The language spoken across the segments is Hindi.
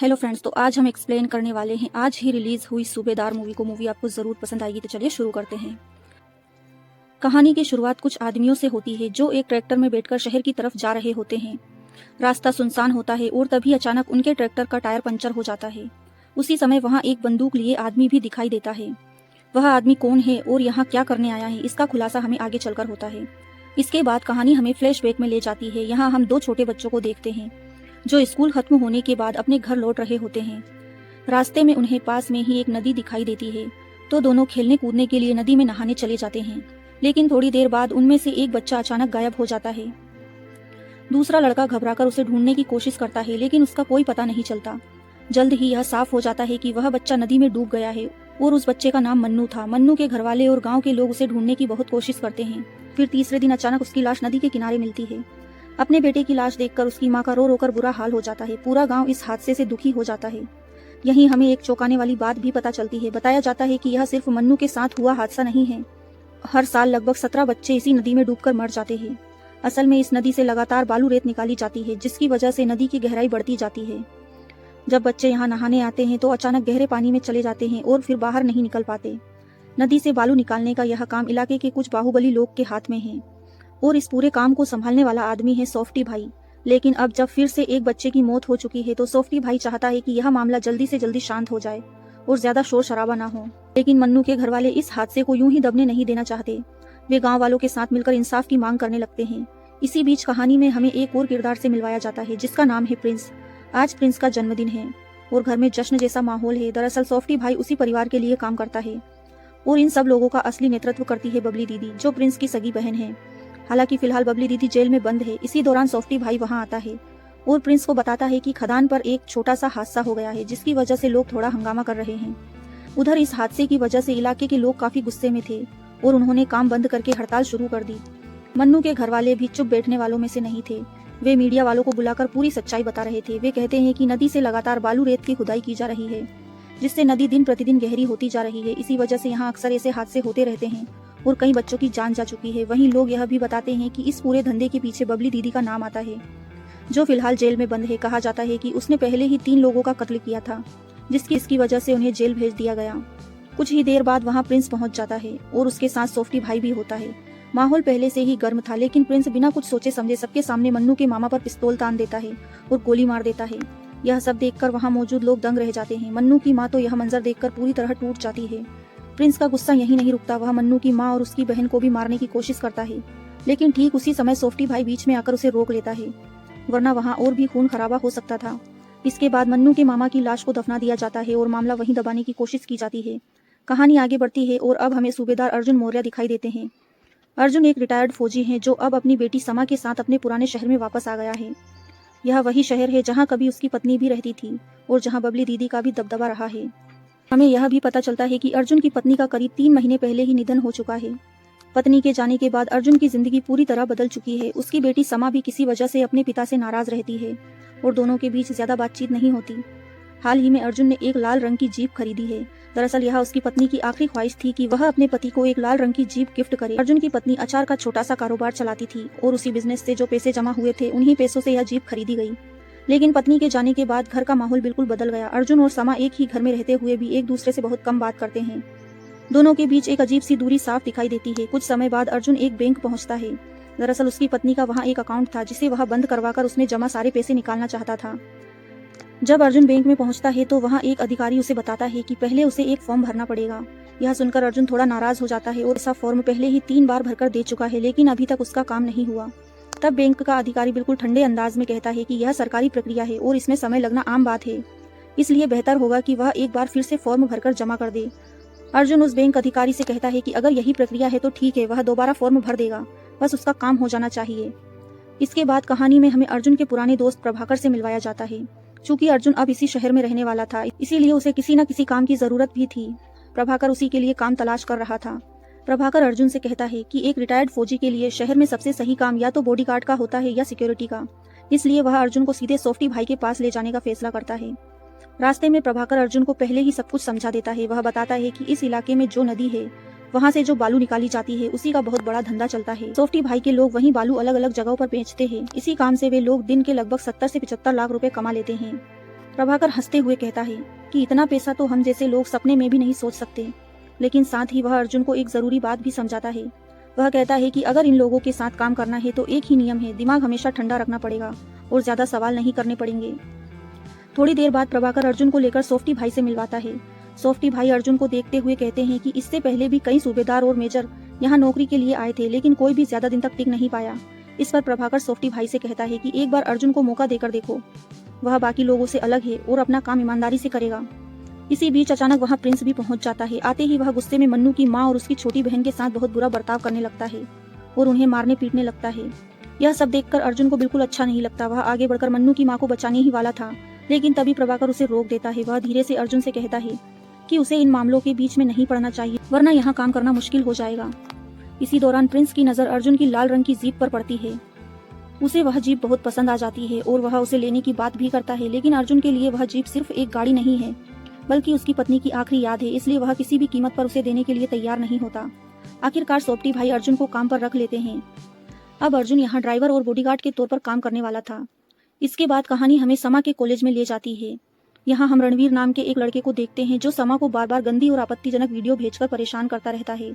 हेलो फ्रेंड्स, तो आज हम एक्सप्लेन करने वाले हैं आज ही रिलीज हुई सूबेदार मूवी को। मूवी आपको ज़रूर पसंद आएगी, तो चलिए शुरू करते हैं। कहानी की शुरुआत कुछ आदमियों से होती है जो एक ट्रैक्टर में बैठकर शहर की तरफ जा रहे होते हैं। रास्ता सुनसान होता है और तभी अचानक उनके ट्रैक्टर का टायर पंचर हो जाता है। उसी समय वहाँ एक बंदूक लिए आदमी भी दिखाई देता है। वह आदमी कौन है और यहाँ क्या करने आया है, इसका खुलासा हमें आगे चलकर होता है। इसके बाद कहानी हमें फ्लैशबैक में ले जाती है। यहाँ हम दो छोटे बच्चों को देखते हैं जो स्कूल खत्म होने के बाद अपने घर लौट रहे होते हैं। रास्ते में उन्हें पास में ही एक नदी दिखाई देती है, तो दोनों खेलने कूदने के लिए नदी में नहाने चले जाते हैं। लेकिन थोड़ी देर बाद उनमें से एक बच्चा अचानक गायब हो जाता है। दूसरा लड़का घबराकर उसे ढूंढने की कोशिश करता है, लेकिन उसका कोई पता नहीं चलता। जल्द ही यह साफ हो जाता है कि वह बच्चा नदी में डूब गया है और उस बच्चे का नाम मन्नू था। मन्नू के घरवाले और गांव के लोग उसे ढूंढने की बहुत कोशिश करते हैं। फिर तीसरे दिन अचानक उसकी लाश नदी के किनारे मिलती है। अपने बेटे की लाश देखकर उसकी माँ का रो रो कर बुरा हाल हो जाता है। पूरा गांव इस हादसे से दुखी हो जाता है। यहीं हमें एक चौंकाने वाली बात भी पता चलती है। बताया जाता है कि यह सिर्फ मन्नू के साथ हुआ हादसा नहीं है। हर साल लगभग 17 बच्चे इसी नदी में डूबकर मर जाते हैं। असल में इस नदी से लगातार बालू रेत निकाली जाती है, जिसकी वजह से नदी की गहराई बढ़ती जाती है। जब बच्चे यहाँ नहाने आते हैं तो अचानक गहरे पानी में चले जाते हैं और फिर बाहर नहीं निकल पाते। नदी से बालू निकालने का यह काम इलाके के कुछ बाहुबली लोग के हाथ में है और इस पूरे काम को संभालने वाला आदमी है सॉफ्टी भाई। लेकिन अब जब फिर से एक बच्चे की मौत हो चुकी है तो सॉफ्टी भाई चाहता है कि यह मामला जल्दी से जल्दी शांत हो जाए और ज्यादा शोर शराबा ना हो। लेकिन मन्नू के घरवाले इस हादसे को यूं ही दबने नहीं देना चाहते। वे गांव वालों के साथ मिलकर इंसाफ की मांग करने लगते हैं। इसी बीच कहानी में हमें एक और किरदार से मिलवाया जाता है, जिसका नाम है प्रिंस। आज प्रिंस का जन्मदिन है और घर में जश्न जैसा माहौल है। दरअसल सॉफ्टी भाई उसी परिवार के लिए काम करता है और इन सब लोगों का असली नेतृत्व करती है बबली दीदी, जो प्रिंस की सगी बहन है। हालांकि फिलहाल बबली दीदी जेल में बंद है। इसी दौरान सॉफ्टी भाई वहां आता है और प्रिंस को बताता है कि खदान पर एक छोटा सा हादसा हो गया है, जिसकी वजह से लोग थोड़ा हंगामा कर रहे हैं। उधर इस हादसे की वजह से इलाके के लोग काफी गुस्से में थे और उन्होंने काम बंद करके हड़ताल शुरू कर दी। मन्नू के घरवाले भी चुप बैठने वालों में से नहीं थे। वे मीडिया वालों को बुलाकर पूरी सच्चाई बता रहे थे। वे कहते हैं कि नदी से लगातार बालू रेत की खुदाई की जा रही है, जिससे नदी दिन प्रतिदिन गहरी होती जा रही है। इसी वजह से यहाँ अक्सर ऐसे हादसे होते रहते हैं और कई बच्चों की जान जा चुकी है। वहीं लोग यह भी बताते हैं कि इस पूरे धंधे के पीछे बबली दीदी का नाम आता है, जो फिलहाल जेल में बंद है। कहा जाता है कि उसने पहले ही 3 लोगों का कत्ल किया था, जिसकी वजह से उन्हें जेल भेज दिया गया। कुछ ही देर बाद वहाँ प्रिंस पहुंच जाता है और उसके साथ सॉफ्टी भाई भी होता है। माहौल पहले से ही गर्म था, लेकिन प्रिंस बिना कुछ सोचे समझे सबके सामने मन्नू के मामा पर पिस्तौल तान देता है और गोली मार देता है। यह सब देखकर वहाँ मौजूद लोग दंग रह जाते हैं। मन्नू की माँ तो यह मंजर देखकर पूरी तरह टूट जाती है। प्रिंस का गुस्सा यहीं नहीं रुकता, वह मन्नू की माँ और उसकी बहन को भी मारने की कोशिश करता है। लेकिन ठीक उसी समय सॉफ्टी भाई बीच में आकर उसे रोक लेता है, वरना वहाँ और भी खून खराबा हो सकता था। इसके बाद मन्नू के मामा की लाश को दफना दिया जाता है और मामला वहीं दबाने की कोशिश की जाती है। कहानी आगे बढ़ती है और अब हमें सूबेदार अर्जुन मौर्य दिखाई देते हैं। अर्जुन एक रिटायर्ड फौजी हैं जो अब अपनी बेटी समा के साथ अपने पुराने शहर में वापस आ गया है। यह वही शहर है जहां कभी उसकी पत्नी भी रहती थी और जहां बबली दीदी का भी दबदबा रहा है। हमें यह भी पता चलता है कि अर्जुन की पत्नी का करीब 3 महीने पहले ही निधन हो चुका है। पत्नी के जाने के बाद अर्जुन की जिंदगी पूरी तरह बदल चुकी है। उसकी बेटी समा भी किसी वजह से अपने पिता से नाराज रहती है और दोनों के बीच ज्यादा बातचीत नहीं होती। हाल ही में अर्जुन ने एक लाल रंग की जीप खरीदी है। दरअसल यह उसकी पत्नी की आखिरी ख्वाहिश थी कि वह अपने पति को एक लाल रंग की जीप गिफ्ट करे। अर्जुन की पत्नी अचार का छोटा सा कारोबार चलाती थी और उसी बिजनेस से जो पैसे जमा हुए थे उन्हीं पैसों से यह जीप खरीदी गई। लेकिन पत्नी के जाने के बाद घर का माहौल बिल्कुल बदल गया। अर्जुन और समा एक ही घर में रहते हुए भी एक दूसरे से बहुत कम बात करते हैं। दोनों के बीच एक अजीब सी दूरी साफ दिखाई देती है। कुछ समय बाद अर्जुन एक बैंक पहुंचता है। दरअसल उसकी पत्नी का वहाँ एक अकाउंट था, जिसे वह बंद करवाकर उसमें जमा सारे पैसे निकालना चाहता था। जब अर्जुन बैंक में पहुंचता है तो वहाँ एक अधिकारी उसे बताता है कि पहले उसे एक फॉर्म भरना पड़ेगा। यह सुनकर अर्जुन थोड़ा नाराज हो जाता है और ऐसा फॉर्म पहले ही 3 बार भरकर दे चुका है, लेकिन अभी तक उसका काम नहीं हुआ। तब बैंक का अधिकारी बिल्कुल ठंडे अंदाज में कहता है कि यह सरकारी प्रक्रिया है और इसमें समय लगना आम बात है, इसलिए बेहतर होगा कि वह एक बार फिर से फॉर्म भरकर जमा कर दे। अर्जुन उस बैंक अधिकारी से कहता है कि अगर यही प्रक्रिया है तो ठीक है, वह दोबारा फॉर्म भर देगा, बस उसका काम हो जाना चाहिए। इसके बाद कहानी में हमें अर्जुन के पुराने दोस्त प्रभाकर से मिलवाया जाता है। चूंकि अर्जुन अब इसी शहर में रहने वाला था, इसीलिए उसे किसी न किसी काम की जरूरत भी थी। प्रभाकर उसी के लिए काम तलाश कर रहा था। प्रभाकर अर्जुन से कहता है कि एक रिटायर्ड फौजी के लिए शहर में सबसे सही काम या तो बॉडीगार्ड का होता है या सिक्योरिटी का। इसलिए वह अर्जुन को सीधे सॉफ्टी भाई के पास ले जाने का फैसला करता है। रास्ते में प्रभाकर अर्जुन को पहले ही सब कुछ समझा देता है। वह बताता है कि इस इलाके में जो नदी है वहाँ से जो बालू निकाली जाती है उसी का बहुत बड़ा धंधा चलता है। सॉफ्टी भाई के लोग वहीं बालू अलग अलग जगहों पर बेचते हैं। इसी काम से वे लोग दिन के लगभग 70 से 75 लाख रुपए कमा लेते हैं। प्रभाकर हंसते हुए कहता है कि इतना पैसा तो हम जैसे लोग सपने में भी नहीं सोच सकते। लेकिन साथ ही वह अर्जुन को एक जरूरी बात भी समझाता है। वह कहता है कि अगर इन लोगों के साथ काम करना है तो एक ही नियम है, दिमाग हमेशा ठंडा रखना पड़ेगा और ज्यादा सवाल नहीं करने पड़ेंगे। थोड़ी देर बाद प्रभाकर अर्जुन को लेकर सॉफ्टी भाई से मिलवाता है। सॉफ्टी भाई अर्जुन को देखते हुए कहते हैं कि इससे पहले भी कई सूबेदार और मेजर यहाँ नौकरी के लिए आए थे, लेकिन कोई भी ज्यादा दिन तक टिक नहीं पाया। इस पर प्रभाकर सॉफ्टी भाई से कहता है कि एक बार अर्जुन को मौका देकर देखो, वह बाकी लोगों से अलग है और अपना काम ईमानदारी से करेगा। इसी बीच अचानक वहाँ प्रिंस भी पहुंच जाता है। आते ही वह गुस्से में मन्नू की माँ और उसकी छोटी बहन के साथ बहुत बुरा बर्ताव करने लगता है और उन्हें मारने पीटने लगता है। यह सब देखकर अर्जुन को बिल्कुल अच्छा नहीं लगता। वह आगे बढ़कर मन्नू की माँ को बचाने ही वाला था, लेकिन तभी प्रभाकर उसे रोक देता है। वह धीरे से अर्जुन से कहता है कि उसे इन मामलों के बीच में नहीं पड़ना चाहिए, वरना यहाँ काम करना मुश्किल हो जाएगा। इसी दौरान प्रिंस की नजर अर्जुन की लाल रंग की जीप पर पड़ती है। उसे वह जीप बहुत पसंद आ जाती है और वह उसे लेने की बात भी करता है, लेकिन अर्जुन के लिए वह जीप सिर्फ एक गाड़ी नहीं है बल्कि उसकी पत्नी की आखिरी याद है, इसलिए वह किसी भी कीमत पर उसे देने के लिए तैयार नहीं होता। आखिरकार सॉफ्टी भाई अर्जुन को काम पर रख लेते हैं। अब अर्जुन यहाँ ड्राइवर और बॉडीगार्ड के तौर पर काम करने वाला था। इसके बाद कहानी हमें समा के कॉलेज में ले जाती है। यहाँ हम रणवीर नाम के एक लड़के को देखते हैं जो समा को बार बार गंदी और आपत्तिजनक वीडियो भेजकर परेशान करता रहता है।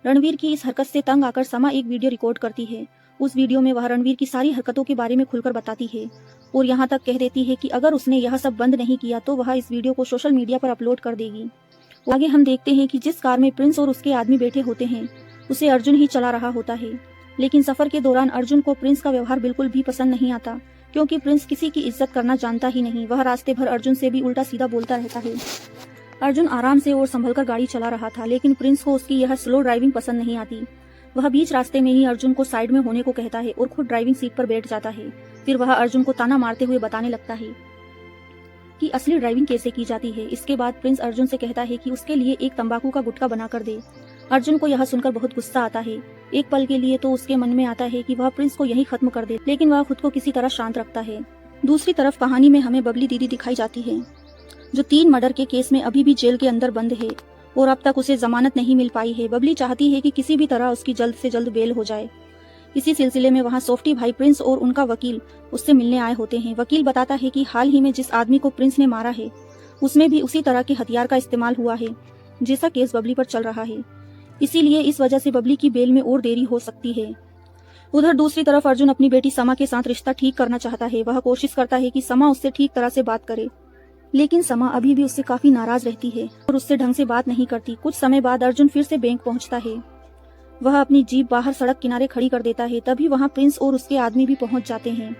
रणवीर की इस हरकत से तंग आकर समा एक वीडियो रिकॉर्ड करती है। उस वीडियो में वह रणवीर की सारी हरकतों के बारे में खुलकर बताती है और यहाँ तक कह देती है कि अगर उसने यह सब बंद नहीं किया तो वह इस वीडियो को सोशल मीडिया पर अपलोड कर देगी। आगे हम देखते हैं कि जिस कार में प्रिंस और उसके आदमी बैठे होते हैं उसे अर्जुन ही चला रहा होता है, लेकिन सफर के दौरान अर्जुन को प्रिंस का व्यवहार बिल्कुल भी पसंद नहीं आता, क्योंकि प्रिंस किसी की इज्जत करना जानता ही नहीं। वह रास्ते भर अर्जुन से भी उल्टा सीधा बोलता रहता है। अर्जुन आराम से और संभलकर गाड़ी चला रहा था, लेकिन प्रिंस को उसकी यह स्लो ड्राइविंग पसंद नहीं आती। वह बीच रास्ते में ही अर्जुन को साइड में होने को कहता है और खुद ड्राइविंग सीट पर बैठ जाता है। फिर वह अर्जुन को ताना मारते हुए बताने लगता है कि असली ड्राइविंग कैसे की जाती है। इसके बाद प्रिंस अर्जुन से कहता है कि उसके लिए एक तंबाकू का गुटखा बना कर दे। अर्जुन को यह सुनकर बहुत गुस्सा आता है। एक पल के लिए तो उसके मन में आता है कि वह प्रिंस को यही खत्म कर दे, लेकिन वह खुद को किसी तरह शांत रखता है। दूसरी तरफ कहानी में हमें बबली दीदी दिखाई जाती है, जो 3 मर्डर के केस में अभी भी जेल के अंदर बंद है और अब तक उसे जमानत नहीं मिल पाई है। बबली चाहती है कि किसी भी तरह उसकी जल्द से जल्द बेल हो जाए। इसी सिलसिले में वहाँ सॉफ्टी भाई प्रिंस और उनका वकील उससे मिलने आए होते हैं। वकील बताता है कि हाल ही में जिस आदमी को प्रिंस ने मारा है उसमें भी उसी तरह के हथियार का इस्तेमाल हुआ है जैसा केस बबली पर चल रहा है, इसीलिए इस वजह से बबली की बेल में और देरी हो सकती है। उधर दूसरी तरफ अर्जुन अपनी बेटी समा के साथ रिश्ता ठीक करना चाहता है। वह कोशिश करता है कि समा उससे ठीक तरह से बात करे, लेकिन समा अभी भी उससे काफी नाराज रहती है और उससे ढंग से बात नहीं करती। कुछ समय बाद अर्जुन फिर से बैंक पहुंचता है। वह अपनी जीप बाहर सड़क किनारे खड़ी कर देता है। तभी वहां प्रिंस और उसके आदमी भी पहुंच जाते हैं।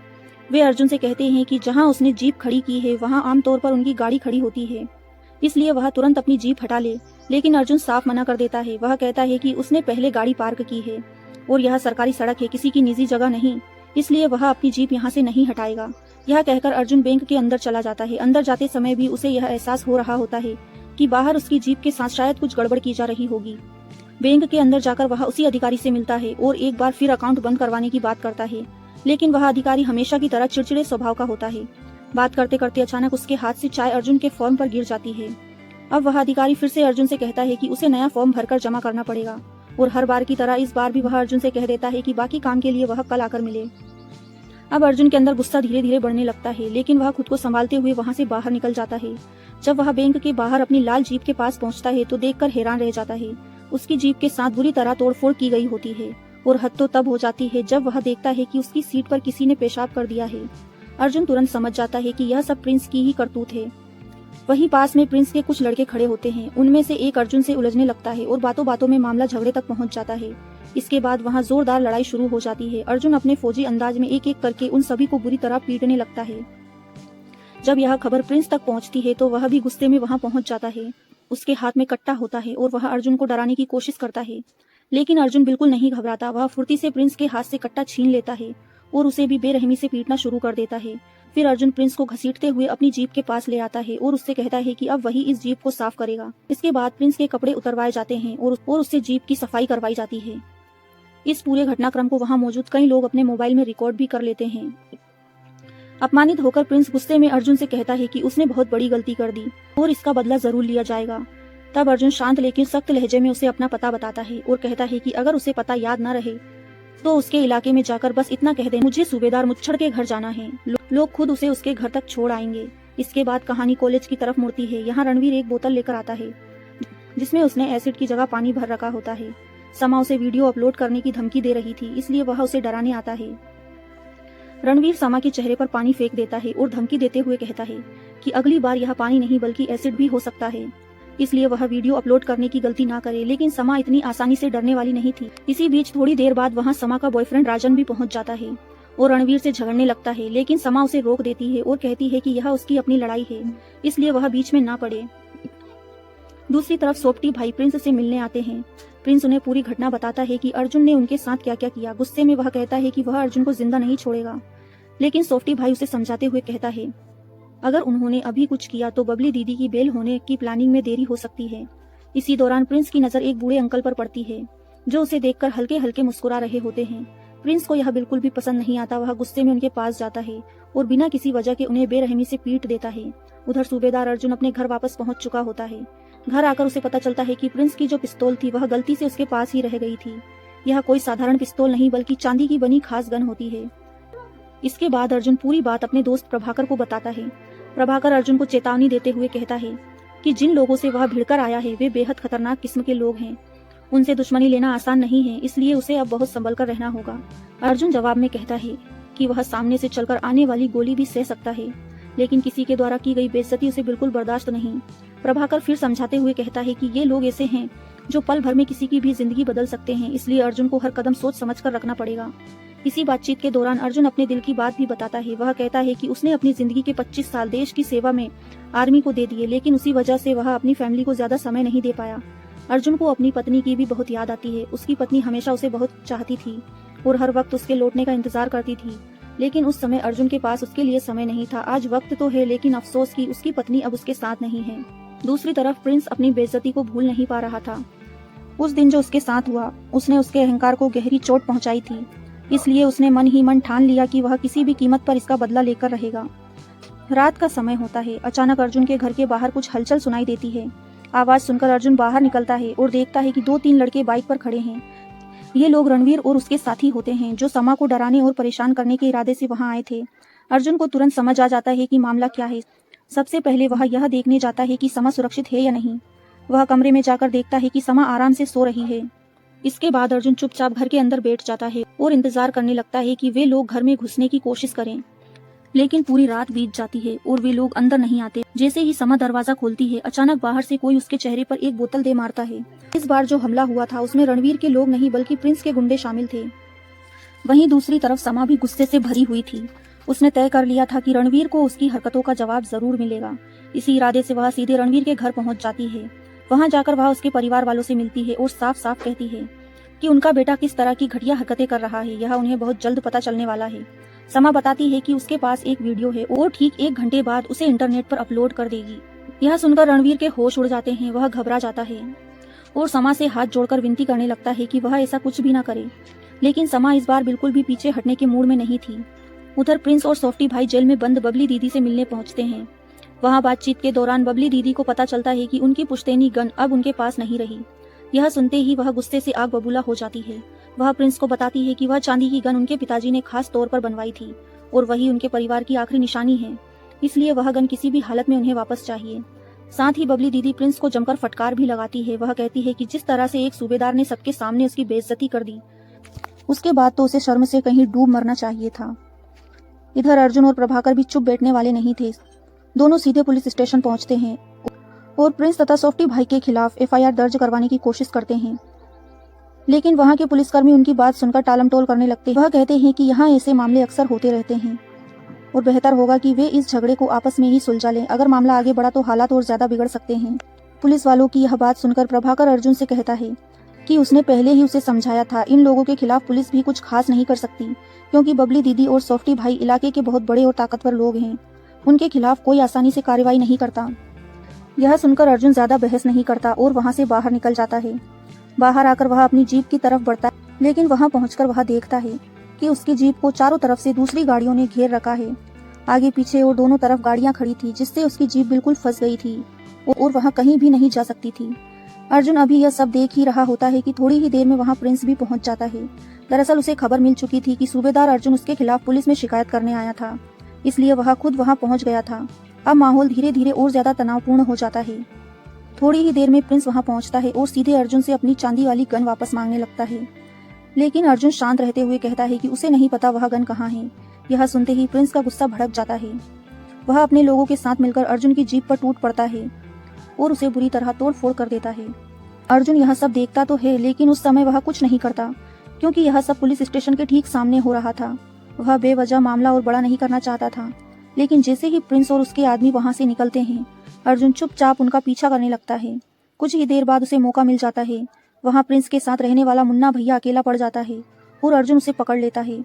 वे अर्जुन से कहते हैं कि जहां उसने जीप खड़ी की है वहां आमतौर पर उनकी गाड़ी खड़ी होती है, इसलिए वह तुरंत अपनी जीप हटा ले, लेकिन अर्जुन साफ मना कर देता है। वह कहता है कि उसने पहले गाड़ी पार्क की है और यह सरकारी सड़क है, किसी की निजी जगह नहीं, इसलिए वह अपनी जीप यहाँ से नहीं हटाएगा। यह कहकर अर्जुन बैंक के अंदर चला जाता है। अंदर जाते समय भी उसे यह एहसास हो रहा होता है कि बाहर उसकी जीप के साथ शायद कुछ गड़बड़ की जा रही होगी। बैंक के अंदर जाकर वह उसी अधिकारी से मिलता है और एक बार फिर अकाउंट बंद करवाने की बात करता है, लेकिन वह अधिकारी हमेशा की तरह चिड़चिड़े स्वभाव का होता है। बात करते करते अचानक उसके हाथ से चाय अर्जुन के फॉर्म पर गिर जाती है। अब वह अधिकारी फिर से अर्जुन से कहता है कि उसे नया फॉर्म भरकर जमा करना पड़ेगा और हर बार की तरह इस बार भी वह अर्जुन से कह देता है कि बाकी काम के लिए वह कल आकर मिले। अब अर्जुन के अंदर गुस्सा धीरे धीरे बढ़ने लगता है, लेकिन वह खुद को संभालते हुए वहां से बाहर निकल जाता है। जब वह बैंक के बाहर अपनी लाल जीप के पास पहुंचता है तो देखकर हैरान रह जाता है। उसकी जीप के साथ बुरी तरह तोड़फोड़ की गई होती है और हद तो तब हो जाती है जब वह देखता है कि उसकी सीट पर किसी ने पेशाब कर दिया है। अर्जुन तुरंत समझ जाता है कि यह सब प्रिंस की ही करतूत है। वहीं पास में प्रिंस के कुछ लड़के खड़े होते हैं। उनमें से एक अर्जुन से उलझने लगता है और बातों बातों में मामला झगड़े तक पहुंच जाता है। इसके बाद वहां जोरदार लड़ाई शुरू हो जाती है। अर्जुन अपने फौजी अंदाज में एक एक करके उन सभी को बुरी तरह पीटने लगता है। जब यह खबर प्रिंस तक पहुंचती है तो वह भी गुस्से में वहां पहुंच जाता है। उसके हाथ में कट्टा होता है और वह अर्जुन को डराने की कोशिश करता है, लेकिन अर्जुन बिल्कुल नहीं घबराता। वह फुर्ती से प्रिंस के हाथ से कट्टा छीन लेता है और उसे भी बेरहमी से पीटना शुरू कर देता है। फिर अर्जुन प्रिंस को घसीटते हुए अपनी जीप के पास ले आता है और उससे कहता है कि अब वही इस जीप को साफ करेगा। इसके बाद प्रिंस के कपड़े उतरवाए जाते हैं और उससे जीप की सफाई करवाई जाती है। इस पूरे घटनाक्रम को वहां मौजूद कई लोग अपने मोबाइल में रिकॉर्ड भी कर लेते हैं। अपमानित होकर प्रिंस गुस्से में अर्जुन से कहता है कि उसने बहुत बड़ी गलती कर दी और इसका बदला जरूर लिया जाएगा। तब अर्जुन शांत लेकिन सख्त लहजे में उसे अपना पता बताता है और कहता है कि अगर उसे पता याद न रहे तो उसके इलाके में जाकर बस इतना कह दे, मुझे सूबेदार मुच्छड़ के घर जाना है, लोग खुद उसे उसके घर तक छोड़ आएंगे। इसके बाद कहानी कॉलेज की तरफ मुड़ती है। यहाँ रणवीर एक बोतल लेकर आता है जिसमें उसने एसिड की जगह पानी भर रखा होता है। समा उसे वीडियो अपलोड करने की धमकी दे रही थी, इसलिए वह उसे डराने आता है। रणवीर समा के चेहरे पर पानी फेंक देता है और धमकी देते हुए कहता है कि अगली बार यह पानी नहीं बल्कि एसिड भी हो सकता है, इसलिए वह वीडियो अपलोड करने की गलती ना करे। लेकिन समा इतनी आसानी से डरने वाली नहीं थी। इसी बीच थोड़ी देर बाद वहाँ समा का बॉयफ्रेंड राजन भी पहुंच जाता है और रणवीर से झगड़ने लगता है, लेकिन समा उसे रोक देती है और कहती है कि यह उसकी अपनी लड़ाई है, इसलिए वह बीच में ना पड़े। दूसरी तरफ सोफ्टी भाई प्रिंस से मिलने आते हैं। प्रिंस उन्हें पूरी घटना बताता है कि अर्जुन ने उनके साथ क्या क्या किया। गुस्से में वह कहता है कि वह अर्जुन को जिंदा नहीं छोड़ेगा, लेकिन सोफ्टी भाई उसे समझाते हुए कहता है अगर उन्होंने अभी कुछ किया तो बबली दीदी की बेल होने की प्लानिंग में देरी हो सकती है। इसी दौरान प्रिंस की नजर एक बूढ़े अंकल पर पड़ती है जो उसे देखकर हल्के हल्के मुस्कुरा रहे होते हैं। प्रिंस को यह बिल्कुल भी पसंद नहीं आता। वह गुस्से में उनके पास जाता है और बिना किसी वजह के उन्हें बेरहमी से पीट देता है। उधर सूबेदार अर्जुन अपने घर वापस पहुंच चुका होता है। घर आकर उसे पता चलता है कि प्रिंस की जो पिस्तौल थी वह गलती से उसके पास ही रह गई थी। यह कोई साधारण पिस्तौल नहीं बल्कि चांदी की बनी खास गन होती है। इसके बाद अर्जुन पूरी बात अपने दोस्त प्रभाकर को बताता है। प्रभाकर अर्जुन को चेतावनी देते हुए कहता है कि जिन लोगों से वह भिड़कर आया है वे बेहद खतरनाक किस्म के लोग हैं। उनसे दुश्मनी लेना आसान नहीं है, इसलिए उसे अब बहुत संभल कर रहना होगा। अर्जुन जवाब में कहता है कि वह सामने से चलकर आने वाली गोली भी सह सकता है, लेकिन किसी के द्वारा की गई बेइज्जती उसे बिल्कुल बर्दाश्त नहीं। प्रभाकर फिर समझाते हुए कहता है कि ये लोग ऐसे हैं जो पल भर में किसी की भी जिंदगी बदल सकते हैं, इसलिए अर्जुन को हर कदम सोच समझ कर रखना पड़ेगा। इसी बातचीत के दौरान अर्जुन अपने दिल की बात भी बताता है। वह कहता है कि उसने अपनी जिंदगी के 25 साल देश की सेवा में आर्मी को दे दिए, लेकिन उसी वजह से वह अपनी फैमिली को ज्यादा समय नहीं दे पाया। अर्जुन को अपनी पत्नी की भी बहुत याद आती है। उसकी पत्नी हमेशा उसे बहुत चाहती थी और हर वक्त उसके लौटने का इंतजार करती थी, लेकिन उस समय अर्जुन के पास उसके लिए समय नहीं था। आज वक्त तो है, लेकिन अफसोस कि उसकी पत्नी अब उसके साथ नहीं है। दूसरी तरफ प्रिंस अपनी बेइज्जती को भूल नहीं पा रहा था। उस दिन जो उसके साथ हुआ उसने उसके अहंकार को गहरी चोट पहुंचाई थी, इसलिए उसने मन ही मन ठान लिया कि वह किसी भी कीमत पर इसका बदला लेकर रहेगा। रात का समय होता है। अचानक अर्जुन के घर के बाहर कुछ हलचल सुनाई देती है। आवाज सुनकर अर्जुन बाहर निकलता है और देखता है कि 2-3 लड़के बाइक पर खड़े हैं। ये लोग रणवीर और उसके साथी होते हैं जो समा को डराने और परेशान करने के इरादे से वहां आए थे। अर्जुन को तुरंत समझ आ जाता है कि मामला क्या है। सबसे पहले वह यह देखने जाता है कि समा सुरक्षित है या नहीं। वह कमरे में जाकर देखता है कि समा आराम से सो रही है। इसके बाद अर्जुन चुपचाप घर के अंदर बैठ जाता है और इंतजार करने लगता है कि वे लोग घर में घुसने की कोशिश करें, लेकिन पूरी रात बीत जाती है और वे लोग अंदर नहीं आते। जैसे ही समा दरवाजा खोलती है, अचानक बाहर से कोई उसके चेहरे पर एक बोतल दे मारता है। इस बार जो हमला हुआ था उसमें रणवीर के लोग नहीं बल्कि प्रिंस के गुंडे शामिल थे। वहीं दूसरी तरफ समा भी गुस्से से भरी हुई थी। उसने तय कर लिया था कि रणवीर को उसकी हरकतों का जवाब जरूर मिलेगा। इसी इरादे से वह सीधे रणवीर के घर पहुंच जाती है। वहां जाकर वह उसके परिवार वालों से मिलती है और साफ साफ कहती है कि उनका बेटा किस तरह की घटिया हरकतें कर रहा है, यह उन्हें बहुत जल्द पता चलने वाला है। समा बताती है कि उसके पास एक वीडियो है और ठीक 1 घंटे बाद उसे इंटरनेट पर अपलोड कर देगी। यह सुनकर रणवीर के होश उड़ जाते हैं। वह घबरा जाता है और समा से हाथ जोड़कर विनती करने लगता है कि वह ऐसा कुछ भी ना करे, लेकिन समा इस बार बिल्कुल भी पीछे हटने के मूड में नहीं थी। उधर प्रिंस और सोफ्टी भाई जेल में बंद बबली दीदी से मिलने पहुंचते हैं। वहां बातचीत के दौरान बबली दीदी को पता चलता है कि उनकी पुश्तैनी गन अब उनके पास नहीं रही। यह सुनते ही वह गुस्से से आग बबूला हो जाती है। वह प्रिंस को बताती है कि वह चांदी की गन उनके पिताजी ने खास तौर पर बनवाई थी और वही उनके परिवार की आखिरी निशानी है, इसलिए वह गन किसी भी हालत में उन्हें वापस चाहिए। साथ ही बबली दीदी प्रिंस को जमकर फटकार भी लगाती है। वह कहती है कि जिस तरह से एक सूबेदार ने सबके सामने उसकी बेइज्जती कर दी, उसके बाद तो उसे शर्म से कहीं डूब मरना चाहिए था। इधर अर्जुन और प्रभाकर भी चुप बैठने वाले नहीं थे। दोनों सीधे पुलिस स्टेशन पहुंचते हैं और प्रिंस तथा सोफ्टी भाई के खिलाफ एफआईआर दर्ज करवाने की कोशिश करते हैं, लेकिन वहां के पुलिसकर्मी उनकी बात सुनकर टालमटोल करने लगते हैं। वह कहते हैं कि यहाँ ऐसे मामले अक्सर होते रहते हैं और बेहतर होगा कि वे इस झगड़े को आपस में ही सुलझा लें। अगर मामला आगे बढ़ा तो हालात और ज्यादा बिगड़ सकते हैं। पुलिस वालों की यह बात सुनकर प्रभाकर अर्जुन से कहता है कि उसने पहले ही उसे समझाया था, इन लोगों के खिलाफ पुलिस भी कुछ खास नहीं कर सकती, क्योंकि बबली दीदी और सोफ्टी भाई इलाके के बहुत बड़े और ताकतवर लोग हैं। उनके खिलाफ कोई आसानी से कार्रवाई नहीं करता। यह सुनकर अर्जुन ज्यादा बहस नहीं करता और वहां से बाहर निकल जाता है। बाहर आकर वह अपनी जीप की तरफ बढ़ता है, लेकिन वहां पहुंचकर वह देखता है कि उसकी जीप को चारों तरफ से दूसरी गाड़ियों ने घेर रखा है। आगे पीछे और दोनों तरफ गाड़ियां खड़ी थी, जिससे उसकी जीप बिल्कुल फंस गई थी और वह कहीं भी नहीं जा सकती थी। अर्जुन अभी यह सब देख ही रहा होता है कि थोड़ी ही देर में वहां प्रिंस भी पहुंच जाता है। दरअसल उसे खबर मिल चुकी थी कि सूबेदार अर्जुन उसके खिलाफ पुलिस में शिकायत करने आया था, इसलिए वह खुद वहां पहुंच गया था। अब माहौल धीरे धीरे और ज्यादा तनावपूर्ण हो जाता है। थोड़ी ही देर में प्रिंस वहां पहुंचता है और सीधे अर्जुन से अपनी चांदी वाली गन वापस मांगने लगता है। लेकिन अर्जुन शांत रहते हुए कहता है कि उसे नहीं पता वह गन कहाँ है। यह सुनते ही प्रिंस का गुस्सा भड़क जाता है। वह अपने लोगों के साथ मिलकर अर्जुन की जीप पर टूट पड़ता है और उसे बुरी तरह तोड़ फोड़ कर देता है। अर्जुन यह सब देखता तो है, लेकिन उस समय वह कुछ नहीं करता, क्योंकि यह सब पुलिस स्टेशन के ठीक सामने हो रहा था। वह बेवजह मामला और बड़ा नहीं करना चाहता था, लेकिन जैसे ही प्रिंस और उसके आदमी वहां से निकलते हैं, अर्जुन चुपचाप उनका पीछा करने लगता है। कुछ ही देर बाद उसे मौका मिल जाता है। वहां प्रिंस के साथ रहने वाला मुन्ना भैया अकेला पड़ जाता है और अर्जुन उसे पकड़ लेता है।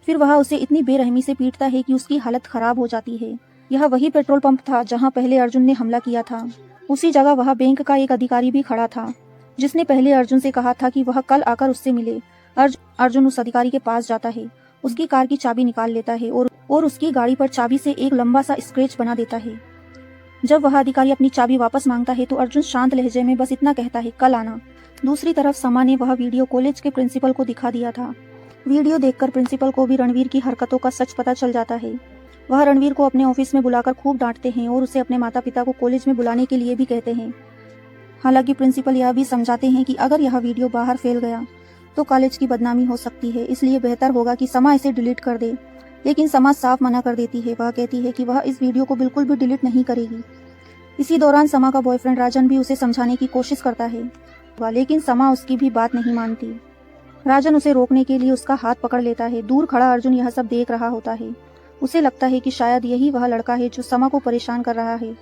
फिर वह उसे इतनी बेरहमी से पीटता है कि उसकी हालत खराब हो जाती है। यह वही पेट्रोल पंप था जहां पहले अर्जुन ने हमला किया था। उसी जगह वह बैंक का एक अधिकारी भी खड़ा था, जिसने पहले अर्जुन से कहा था कि वह कल आकर उससे मिले। अर्जुन उस अधिकारी के पास जाता है, उसकी कार की चाबी निकाल लेता है और उसकी गाड़ी पर चाबी से एक लंबा सा स्क्रैच बना देता है। जब वह अधिकारी अपनी चाबी वापस मांगता है तो अर्जुन शांत लहजे में बस इतना कहता है, कल आना। दूसरी तरफ समा ने वह वीडियो कॉलेज के प्रिंसिपल को दिखा दिया था। वीडियो देखकर प्रिंसिपल को भी रणवीर की हरकतों का सच पता चल जाता है। वह रणवीर को अपने ऑफिस में बुलाकर खूब डांटते हैं और उसे अपने माता पिता को कॉलेज में बुलाने के लिए भी कहते हैं। हालांकि प्रिंसिपल यह भी समझाते हैं कि अगर यह वीडियो बाहर फैल गया तो कॉलेज की बदनामी हो सकती है, इसलिए बेहतर होगा कि समा इसे डिलीट कर दे। लेकिन समा साफ मना कर देती है। वह कहती है कि वह इस वीडियो को बिल्कुल भी डिलीट नहीं करेगी। इसी दौरान समा का बॉयफ्रेंड राजन भी उसे समझाने की कोशिश करता है, लेकिन समा उसकी भी बात नहीं मानती। राजन उसे रोकने के लिए उसका हाथ पकड़ लेता है। दूर खड़ा अर्जुन यह सब देख रहा होता है। उसे लगता है कि शायद यही वह लड़का है जो समा को परेशान कर रहा है।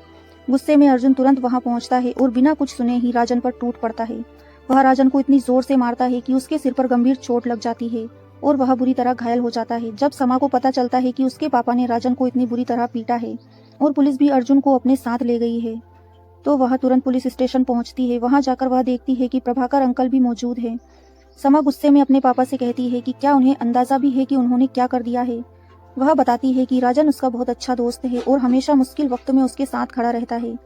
गुस्से में अर्जुन तुरंत वहां पहुंचता है और बिना कुछ सुने ही राजन पर टूट पड़ता है। वह राजन को इतनी जोर से मारता है कि उसके सिर पर गंभीर चोट लग जाती है और वह बुरी तरह घायल हो जाता है। जब समा को पता चलता है कि उसके पापा ने राजन को इतनी बुरी तरह पीटा है और पुलिस भी अर्जुन को अपने साथ ले गई है, तो वह तुरंत पुलिस स्टेशन पहुंचती है। वहां जाकर वह देखती है कि प्रभाकर अंकल भी मौजूद है। समा गुस्से में अपने पापा से कहती है कि क्या उन्हें अंदाजा भी है कि उन्होंने क्या कर दिया है। वह बताती है कि राजन उसका बहुत अच्छा दोस्त है और हमेशा मुश्किल वक्त में उसके साथ खड़ा रहता है,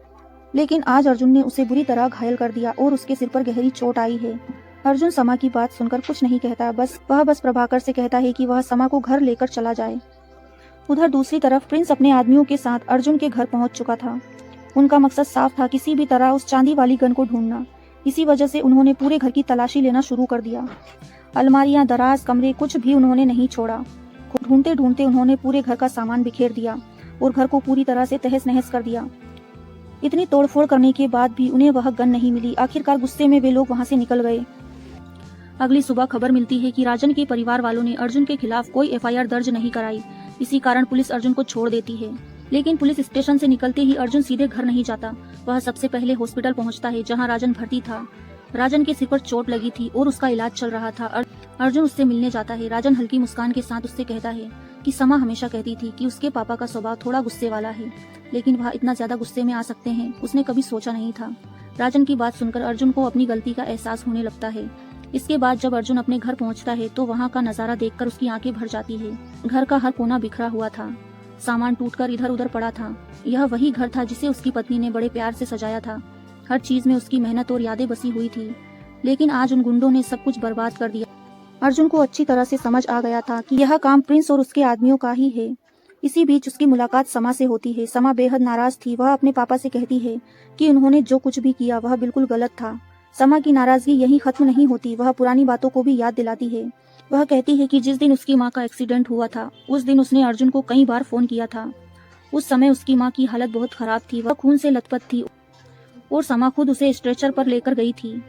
लेकिन आज अर्जुन ने उसे बुरी तरह घायल कर दिया और उसके सिर पर गहरी चोट आई है। अर्जुन समा की बात सुनकर कुछ नहीं कहता, वह बस प्रभाकर से कहता है कि वह समा को घर लेकर चला जाए। उधर दूसरी तरफ प्रिंस अपने आदमियों के साथ अर्जुन के घर पहुंच चुका था। उनका मकसद साफ था, किसी भी तरह उस चांदी वाली गन को ढूंढना। इसी वजह से उन्होंने पूरे घर की तलाशी लेना शुरू कर दिया। अलमारियां, दराज, कमरे, कुछ भी उन्होंने नहीं छोड़ा। ढूंढते ढूंढते उन्होंने पूरे घर का सामान बिखेर दिया और घर को पूरी तरह से तहस नहस कर दिया। इतनी तोड़फोड़ करने के बाद भी उन्हें वह गन नहीं मिली। आखिरकार गुस्से में वे लोग वहां से निकल गए। अगली सुबह खबर मिलती है कि राजन के परिवार वालों ने अर्जुन के खिलाफ कोई एफआईआर दर्ज नहीं कराई। इसी कारण पुलिस अर्जुन को छोड़ देती है। लेकिन पुलिस स्टेशन से निकलते ही अर्जुन सीधे घर नहीं जाता। वह सबसे पहले हॉस्पिटल पहुंचता है जहां राजन भर्ती था। राजन के सिर पर चोट लगी थी और उसका इलाज चल रहा था। अर्जुन उससे मिलने जाता है। राजन हल्की मुस्कान के साथ उससे कहता है कि समा हमेशा कहती थी कि उसके पापा का स्वभाव थोड़ा गुस्से वाला है, लेकिन वह इतना ज्यादा गुस्से में आ सकते हैं उसने कभी सोचा नहीं था। राजन की बात सुनकर अर्जुन को अपनी गलती का एहसास होने लगता है। इसके बाद जब अर्जुन अपने घर पहुंचता है तो वहां का नजारा देखकर उसकी आंखें भर जाती है। घर का हर कोना बिखरा हुआ था, सामान टूटकर इधर उधर पड़ा था। यह वही घर था जिसे उसकी पत्नी ने बड़े प्यार से सजाया था। हर चीज में उसकी मेहनत और यादें बसी हुई थी, लेकिन आज उन गुंडों ने सब कुछ बर्बाद कर दिया। अर्जुन को अच्छी तरह से समझ आ गया था कि यह काम प्रिंस और उसके आदमियों का ही है। इसी बीच उसकी मुलाकात समा से होती है। समा बेहद नाराज थी। वह अपने पापा से कहती है कि उन्होंने जो कुछ भी किया वह बिल्कुल गलत था। समा की नाराजगी यहीं खत्म नहीं होती, वह पुरानी बातों को भी याद दिलाती है। वह कहती है कि जिस दिन उसकी माँ का एक्सीडेंट हुआ था उस दिन उसने अर्जुन को कई बार फोन किया था। उस समय उसकी माँ की हालत बहुत खराब थी, वह खून से लथपथ थी और समा खुद उसे स्ट्रेचर पर लेकर गई थी।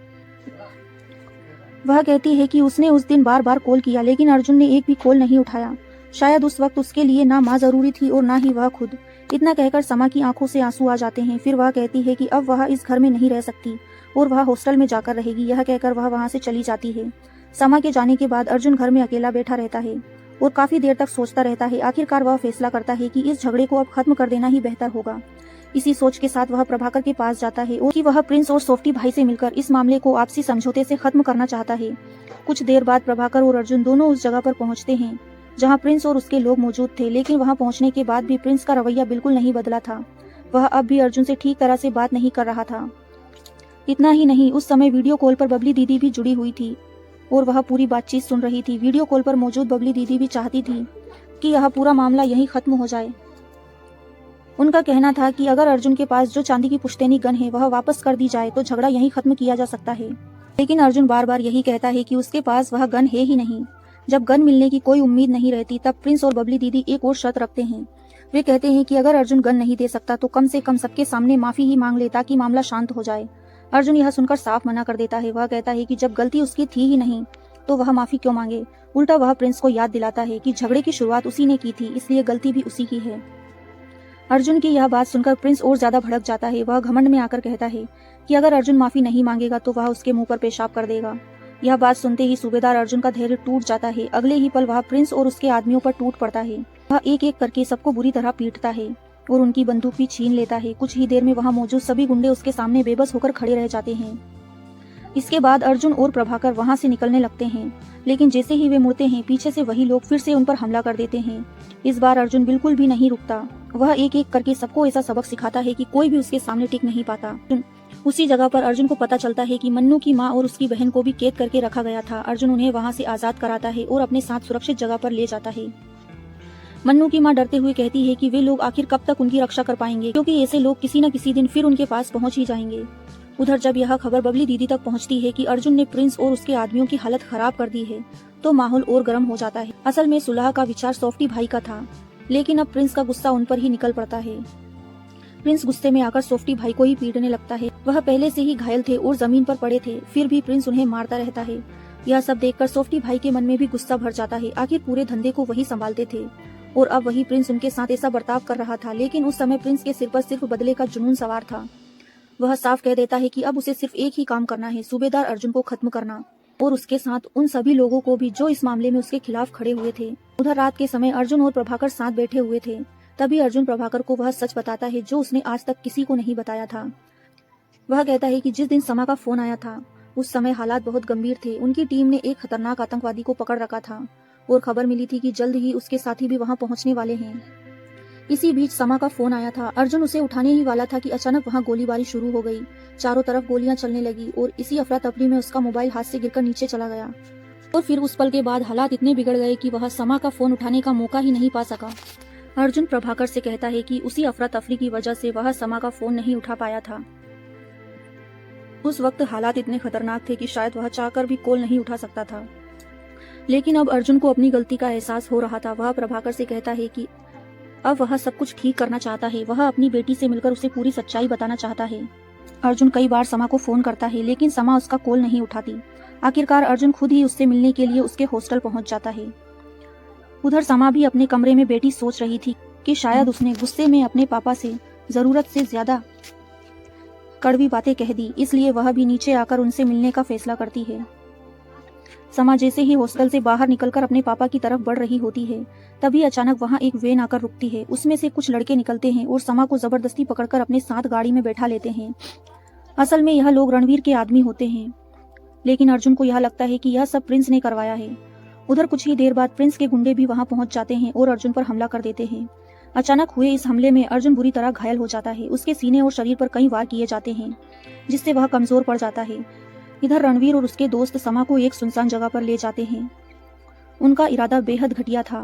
वह कहती है कि उसने उस दिन बार बार कॉल किया, लेकिन अर्जुन ने एक भी कॉल नहीं उठाया। शायद उस वक्त उसके लिए ना माँ जरूरी थी और ना ही वह खुद। इतना कहकर समा की आंखों से आंसू आ जाते हैं। फिर वह कहती है कि अब वह इस घर में नहीं रह सकती और वह हॉस्टल में जाकर रहेगी। यह कहकर वह वहां से चली जाती है। समा के जाने के बाद अर्जुन घर में अकेला बैठा रहता है और काफी देर तक सोचता रहता है। आखिरकार वह फैसला करता है कि इस झगड़े को अब खत्म कर देना ही बेहतर होगा। इसी सोच के साथ वह प्रभाकर के पास जाता है और कि वह प्रिंस और सोफ्टी भाई से मिलकर इस मामले को आपसी समझौते से खत्म करना चाहता है। कुछ देर बाद प्रभाकर और अर्जुन दोनों उस जगह पर पहुंचते हैं जहां प्रिंस और उसके लोग मौजूद थे, लेकिन वहां पहुंचने के बाद भी प्रिंस का रवैया बिल्कुल नहीं बदला था। वह अब भी अर्जुन से ठीक तरह से बात नहीं कर रहा था। इतना ही नहीं, उस समय वीडियो कॉल पर बबली दीदी भी जुड़ी हुई थी और वह पूरी बातचीत सुन रही थी। वीडियो कॉल पर मौजूद बबली दीदी भी चाहती थी कि यह पूरा मामला यहीं खत्म हो जाए। उनका कहना था कि अगर अर्जुन के पास जो चांदी की पुश्तैनी गन है वह वापस कर दी जाए तो झगड़ा यहीं खत्म किया जा सकता है। लेकिन अर्जुन बार बार यही कहता है कि उसके पास वह गन है ही नहीं। जब गन मिलने की कोई उम्मीद नहीं रहती तब प्रिंस और बबली दीदी एक और शर्त रखते हैं। वे कहते हैं कि अगर अर्जुन गन नहीं दे सकता तो कम से कम सबके सामने माफी ही मांग ले ताकि मामला शांत हो जाए। अर्जुन यह सुनकर साफ मना कर देता है। वह कहता है कि जब गलती उसकी थी ही नहीं तो वह माफी क्यों मांगे। उल्टा वह प्रिंस को याद दिलाता है कि झगड़े की शुरुआत उसी ने की थी, इसलिए गलती भी उसी की है। अर्जुन की यह बात सुनकर प्रिंस और ज्यादा भड़क जाता है। वह घमंड में आकर कहता है कि अगर अर्जुन माफी नहीं मांगेगा तो वह उसके मुंह पर पेशाब कर देगा। यह बात सुनते ही सूबेदार अर्जुन का धैर्य टूट जाता है। अगले ही पल वह प्रिंस और उसके आदमियों पर टूट पड़ता है। वह एक एक करके सबको बुरी तरह पीटता है और उनकी बंदूक भी छीन लेता है। कुछ ही देर में वहां मौजूद सभी गुंडे उसके सामने बेबस होकर खड़े रह जाते हैं। इसके बाद अर्जुन और प्रभाकर वहां से निकलने लगते हैं, लेकिन जैसे ही वे मुड़ते हैं पीछे से वही लोग फिर से उन पर हमला कर देते हैं। इस बार अर्जुन बिल्कुल भी नहीं रुकता। वह एक एक करके सबको ऐसा सबक सिखाता है कि कोई भी उसके सामने टिक नहीं पाता। उसी जगह पर अर्जुन को पता चलता है कि मन्नू की माँ और उसकी बहन को भी कैद करके रखा गया था। अर्जुन उन्हें वहां से आजाद कराता है और अपने साथ सुरक्षित जगह पर ले जाता है। मन्नू की माँ डरते हुए कहती है कि वे लोग आखिर कब तक उनकी रक्षा कर पाएंगे, क्योंकि ऐसे लोग किसी न किसी दिन फिर उनके पास पहुंच ही जाएंगे। उधर जब यह खबर बबली दीदी तक पहुंचती है कि अर्जुन ने प्रिंस और उसके आदमियों की हालत खराब कर दी है तो माहौल और गर्म हो जाता है। असल में सुलह का विचार सॉफ्टी भाई का था, लेकिन अब प्रिंस का गुस्सा उन पर ही निकल पड़ता है। प्रिंस गुस्से में आकर सॉफ्टी भाई को ही पीटने लगता है। वह पहले से ही घायल थे और जमीन पर पड़े थे, फिर भी प्रिंस उन्हें मारता रहता है। यह सब देखकर सॉफ्टी भाई के मन में भी गुस्सा भर जाता है। आखिर पूरे धंधे को वही संभालते थे और अब वही प्रिंस उनके साथ ऐसा बर्ताव कर रहा था। लेकिन उस समय प्रिंस के सिर पर सिर्फ बदले का जुनून सवार था। वह साफ कह देता है कि अब उसे सिर्फ एक ही काम करना है, सूबेदार अर्जुन को खत्म करना और उसके साथ उन सभी लोगों को भी जो इस मामले में उसके खिलाफ खड़े हुए थे। उधर रात के समय अर्जुन और प्रभाकर साथ बैठे हुए थे। तभी अर्जुन प्रभाकर को वह सच बताता है जो उसने आज तक किसी को नहीं बताया था। वह कहता है कि जिस दिन समा का फोन आया था उस समय हालात बहुत गंभीर थे। उनकी टीम ने एक खतरनाक आतंकवादी को पकड़ रखा था और खबर मिली थी कि जल्द ही उसके साथी भी वहां पहुंचने वाले हैं। इसी बीच समा का फोन आया था। अर्जुन उसे उठाने ही वाला था कि अचानक वहां गोलीबारी शुरू हो गई। चारों तरफ गोलियां चलने लगी और इसी अफरा तफरी में उसका मोबाइल हाथ से गिरकर नीचे चला गया। और फिर उस पल के बाद हालात इतने बिगड़ गए कि वह समा का फोन उठाने का मौका ही नहीं पा सका। अर्जुन प्रभाकर से कहता है कि उसी अफरा तफरी की वजह से वह समा का फोन नहीं उठा पाया था। उस वक्त हालात इतने खतरनाक थे कि शायद वह चाहकर भी कॉल नहीं उठा सकता था। लेकिन अब अर्जुन को अपनी गलती का एहसास हो रहा था। वह प्रभाकर से कहता है कि अब वह सब कुछ ठीक करना चाहता है। वह अपनी बेटी से मिलकर उसे पूरी सच्चाई बताना चाहता है। अर्जुन कई बार समा को फोन करता है लेकिन समा उसका कॉल नहीं उठाती। आखिरकार अर्जुन खुद ही उससे मिलने के लिए उसके हॉस्टल पहुंच जाता है। उधर समा भी अपने कमरे में बैठी सोच रही थी कि शायद उसने गुस्से में अपने पापा से जरूरत से ज्यादा कड़वी बातें कह दी, इसलिए वह भी नीचे आकर उनसे मिलने का फैसला करती है। समा जैसे ही हॉस्टल से बाहर निकलकर अपने पापा की तरफ बढ़ रही होती है तभी अचानक वहां एक वैन आकर रुकती है। उसमें से कुछ लड़के निकलते हैं और समा को जबरदस्ती पकड़कर अपने साथ गाड़ी में बैठा लेते हैं। असल में यह लोग रणवीर के आदमी होते हैं, लेकिन अर्जुन को यह लगता है कि यह सब प्रिंस ने करवाया है। उधर कुछ ही देर बाद प्रिंस के गुंडे भी वहां पहुंच जाते हैं और अर्जुन पर हमला कर देते हैं। अचानक हुए इस हमले में अर्जुन बुरी तरह घायल हो जाता है। उसके सीने और शरीर पर कई वार किए जाते हैं जिससे वह कमजोर पड़ जाता है। इधर रणवीर और उसके दोस्त समा को एक सुनसान जगह पर ले जाते हैं। उनका इरादा बेहद घटिया था।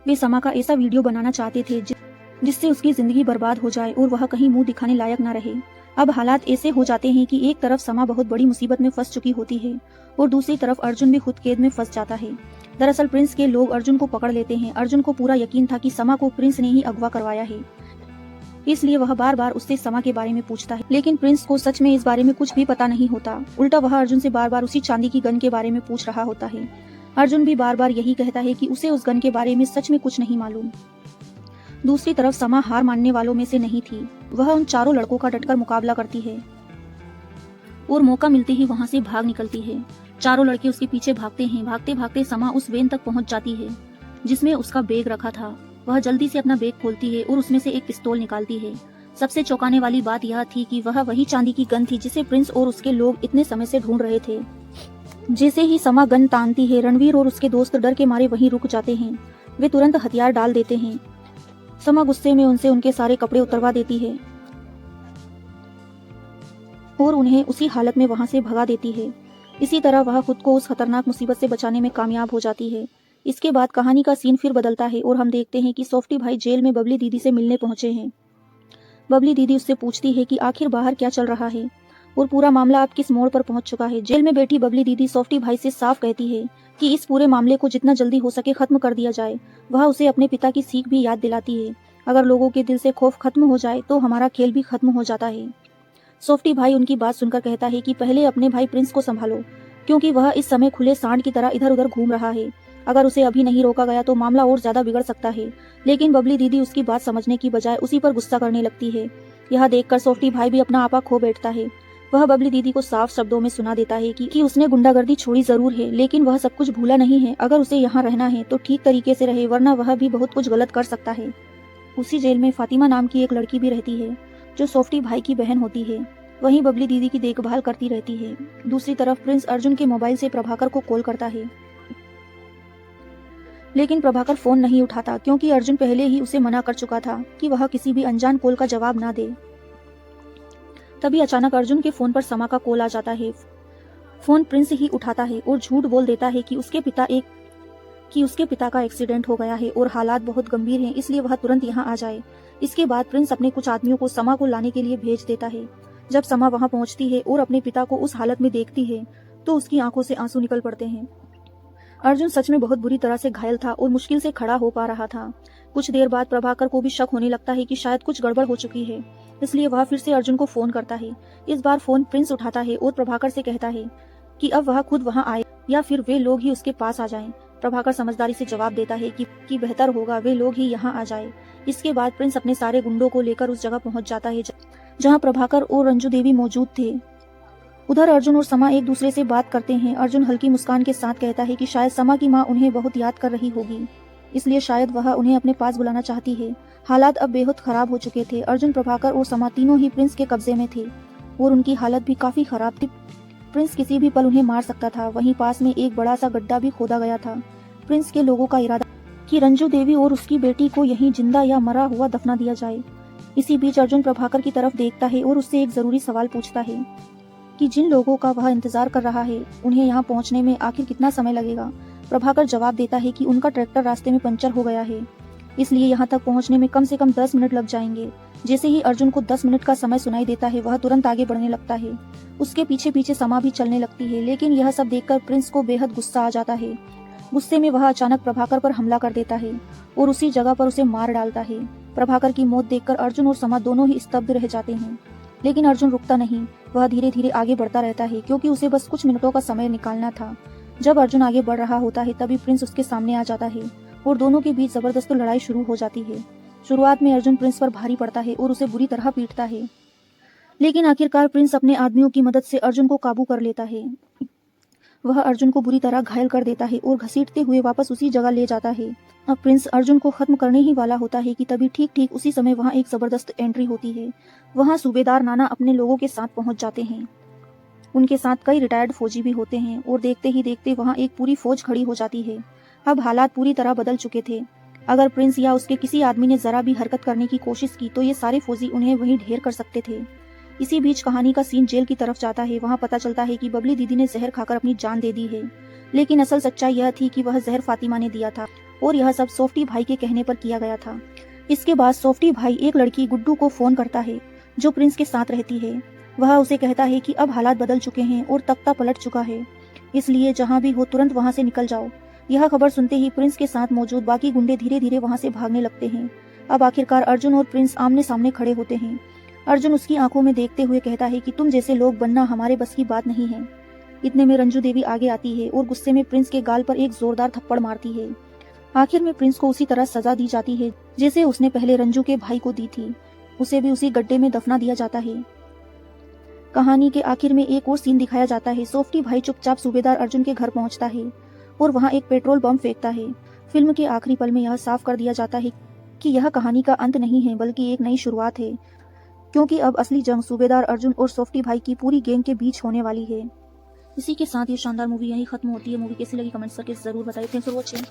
वे समा का ऐसा वीडियो बनाना चाहते थे जिससे उसकी जिंदगी बर्बाद हो जाए और वह कहीं मुंह दिखाने लायक न रहे। अब हालात ऐसे हो जाते हैं कि एक तरफ समा बहुत बड़ी मुसीबत में फंस चुकी होती है और दूसरी तरफ अर्जुन भी खुद कैद में फंस जाता है। दरअसल प्रिंस के लोग अर्जुन को पकड़ लेते हैं। अर्जुन को पूरा यकीन था कि समा को प्रिंस ने ही अगवा करवाया है, इसलिए वह बार बार उससे समा के बारे में पूछता है। लेकिन प्रिंस को सच में इस बारे में कुछ भी पता नहीं होता। उल्टा वह अर्जुन से बार बार उसी चांदी की गन के बारे में पूछ रहा होता है। अर्जुन भी बार बार यही कहता है कि उसे उस गन के बारे में सच में कुछ नहीं मालूम। दूसरी तरफ समा हार मानने वालों में से नहीं थी। वह उन चारों लड़कों का डटकर मुकाबला करती है और मौका मिलते ही वहां से भाग निकलती है। चारों लड़के उसके पीछे भागते हैं। भागते भागते समा उस वैन तक पहुंच जाती है जिसमें उसका बैग रखा था। वह जल्दी से अपना बैग खोलती है और उसमें से एक पिस्तौल निकालती है। सबसे चौंकाने वाली बात यह थी कि वह वही चांदी की गन थी जिसे प्रिंस और उसके लोग इतने समय से ढूंढ रहे थे। जैसे ही समा गन तानती है रणवीर और उसके दोस्त डर के मारे वहीं रुक जाते हैं। वे तुरंत हथियार डाल देते हैं। समा गुस्से में उनसे उनके सारे कपड़े उतरवा देती है और उन्हें उसी हालत में वहां से भगा देती है। इसी तरह वह खुद को उस खतरनाक मुसीबत से बचाने में कामयाब हो जाती है। इसके बाद कहानी का सीन फिर बदलता है और हम देखते हैं कि सॉफ्टी भाई जेल में बबली दीदी से मिलने पहुंचे हैं। बबली दीदी उससे पूछती है कि आखिर बाहर क्या चल रहा है और पूरा मामला अब किस मोड़ पर पहुंच चुका है। जेल में बैठी बबली दीदी सॉफ्टी भाई से साफ कहती है कि इस पूरे मामले को जितना जल्दी हो सके खत्म कर दिया जाए। वह उसे अपने पिता की सीख भी याद दिलाती है, अगर लोगों के दिल से खौफ खत्म हो जाए तो हमारा खेल भी खत्म हो जाता है। सॉफ्टी भाई उनकी बात सुनकर कहता है कि पहले अपने भाई प्रिंस को संभालो, क्योंकि वह इस समय खुले सांड की तरह इधर उधर घूम रहा है। अगर उसे अभी नहीं रोका गया तो मामला और ज्यादा बिगड़ सकता है। लेकिन बबली दीदी उसकी बात समझने की बजाय उसी पर गुस्सा करने लगती है। यह देखकर सॉफ्टी भाई भी अपना आपा खो बैठता है। वह बबली दीदी को साफ शब्दों में सुना देता है कि उसने गुंडागर्दी छोड़ी जरूर है, लेकिन वह सब कुछ भूला नहीं है। अगर उसे यहाँ रहना है तो ठीक तरीके से रहे, वरना वह भी बहुत कुछ गलत कर सकता है। उसी जेल में फातिमा नाम की एक लड़की भी रहती है, जो सॉफ्टी भाई की बहन होती है। वहीं बबली दीदी की देखभाल करती रहती है। दूसरी तरफ प्रिंस अर्जुन के मोबाइल से प्रभाकर को कॉल करता है, लेकिन प्रभाकर फोन नहीं उठाता, क्योंकि अर्जुन पहले ही उसे मना कर चुका था कि वह किसी भी अनजान कॉल का जवाब ना दे। तभी अचानक अर्जुन के फोन पर समा का कॉल आ जाता है। फोन प्रिंस ही उठाता है और झूठ बोल देता है कि उसके पिता का एक्सीडेंट हो गया है और हालात बहुत गंभीर हैं, इसलिए वह तुरंत यहाँ आ जाए। इसके बाद प्रिंस अपने कुछ आदमियों को समा को लाने के लिए भेज देता है। जब समा वहां पहुंचती है और अपने पिता को उस हालत में देखती है तो उसकी आंखों से आंसू निकल पड़ते हैं। अर्जुन सच में बहुत बुरी तरह से घायल था और मुश्किल से खड़ा हो पा रहा था। कुछ देर बाद प्रभाकर को भी शक होने लगता है कि शायद कुछ गड़बड़ हो चुकी है, इसलिए वह फिर से अर्जुन को फोन करता है। इस बार फोन प्रिंस उठाता है और प्रभाकर से कहता है कि अब वह खुद वहां आए या फिर वे लोग ही उसके पास आ जाएं। प्रभाकर समझदारी से जवाब देता है कि बेहतर होगा वे लोग ही यहाँ आ जाए। इसके बाद प्रिंस अपने सारे गुंडों को लेकर उस जगह पहुंच जाता है जहाँ प्रभाकर और रंजू देवी मौजूद थे। उधर अर्जुन और समा एक दूसरे से बात करते हैं। अर्जुन हल्की मुस्कान के साथ कहता है कि शायद समा की माँ उन्हें बहुत याद कर रही होगी, इसलिए शायद वह उन्हें अपने पास बुलाना चाहती है। हालात अब बेहद खराब हो चुके थे। अर्जुन, प्रभाकर और समा तीनों ही प्रिंस के कब्जे में थे और उनकी हालत भी काफी खराब थी। प्रिंस किसी भी पल उन्हें मार सकता था। वहीं पास में एक बड़ा सा गड्ढा भी खोदा गया था। प्रिंस के लोगों का इरादा कि रंजू देवी और उसकी बेटी को यहीं जिंदा या मरा हुआ दफना दिया जाए। इसी बीच अर्जुन प्रभाकर की तरफ देखता है और उससे एक जरूरी सवाल पूछता है कि जिन लोगों का वह इंतजार कर रहा है उन्हें यहाँ पहुँचने में आखिर कितना समय लगेगा। प्रभाकर जवाब देता है कि उनका ट्रैक्टर रास्ते में पंचर हो गया है, इसलिए यहाँ तक पहुँचने में कम से कम 10 मिनट लग जाएंगे। जैसे ही अर्जुन को 10 मिनट का समय सुनाई देता है वह तुरंत आगे बढ़ने लगता है। उसके पीछे पीछे समा भी चलने लगती है, लेकिन यह सब देखकर प्रिंस को बेहद गुस्सा आ जाता है। गुस्से में वह अचानक प्रभाकर पर हमला कर देता है और उसी जगह पर उसे मार डालता है। प्रभाकर की मौत देखकर अर्जुन और समा दोनों ही स्तब्ध रह जाते हैं, लेकिन अर्जुन रुकता नहीं। वह धीरे धीरे आगे बढ़ता रहता है, क्योंकि उसे बस कुछ मिनटों का समय निकालना था। जब अर्जुन आगे बढ़ रहा होता है तभी प्रिंस उसके सामने आ जाता है और दोनों के बीच जबरदस्त लड़ाई शुरू हो जाती है। शुरुआत में अर्जुन प्रिंस पर भारी पड़ता है और उसे बुरी तरह पीटता है, लेकिन आखिरकार प्रिंस अपने आदमियों की मदद से अर्जुन को काबू कर लेता है। वह अर्जुन को बुरी तरह घायल कर देता है और घसीटते हुए वापस उसी जगह ले जाता है। अब प्रिंस अर्जुन को खत्म करने ही वाला होता है कि तभी ठीक उसी समय वहाँ एक जबरदस्त एंट्री होती है। वहाँ सूबेदार नाना अपने लोगों के साथ पहुंच जाते हैं। उनके साथ कई रिटायर्ड फौजी भी होते हैं और देखते ही देखते वहाँ एक पूरी फौज खड़ी हो जाती है। अब हालात पूरी तरह बदल चुके थे। अगर प्रिंस या उसके किसी आदमी ने जरा भी हरकत करने की कोशिश की तो ये सारे फौजी उन्हें वहीं ढेर कर सकते थे। इसी बीच कहानी का सीन जेल की तरफ जाता है। वहाँ पता चलता है कि बबली दीदी ने जहर खाकर अपनी जान दे दी है, लेकिन असल सच्चाई यह थी कि वह जहर फातिमा ने दिया था और यह सब सॉफ्टी भाई के कहने पर किया गया था। इसके बाद सॉफ्टी भाई एक लड़की गुड्डू को फोन करता है जो प्रिंस के साथ रहती है। वह उसे कहता है कि अब हालात बदल चुके हैं और तख्ता पलट चुका है, इसलिए जहाँ भी हो तुरंत वहाँ से निकल जाओ। यह खबर सुनते ही प्रिंस के साथ मौजूद बाकी गुंडे धीरे धीरे वहाँ से भागने लगते हैं। अब आखिरकार अर्जुन और प्रिंस आमने सामने खड़े होते हैं। अर्जुन उसकी आंखों में देखते हुए कहता है कि तुम जैसे लोग बनना हमारे बस की बात नहीं है। इतने में रंजू देवी आगे आती है और गुस्से में प्रिंस के गाल पर एक जोरदार थप्पड़ मारती है। आखिर में प्रिंस को उसी तरह सजा दी जाती है जैसे उसने पहले रंजू के भाई को दी थी। उसे भी उसी गड्ढे में दफना दिया जाता है। कहानी के आखिर में एक और सीन दिखाया जाता है। सॉफ्टी भाई चुपचाप सूबेदार अर्जुन के घर पहुंचता है और वहां एक पेट्रोल बम फेंकता है। फिल्म के आखिरी पल में यह साफ कर दिया जाता है कि यह कहानी का अंत नहीं है बल्कि एक नई शुरुआत है, क्योंकि अब असली जंग सूबेदार अर्जुन और सॉफ्टी भाई की पूरी गैंग के बीच होने वाली है। इसी के साथ ये शानदार मूवी यहीं खत्म होती है। मूवी कैसी लगी कमेंट्स करके जरूर बताइए। Thanks for watching.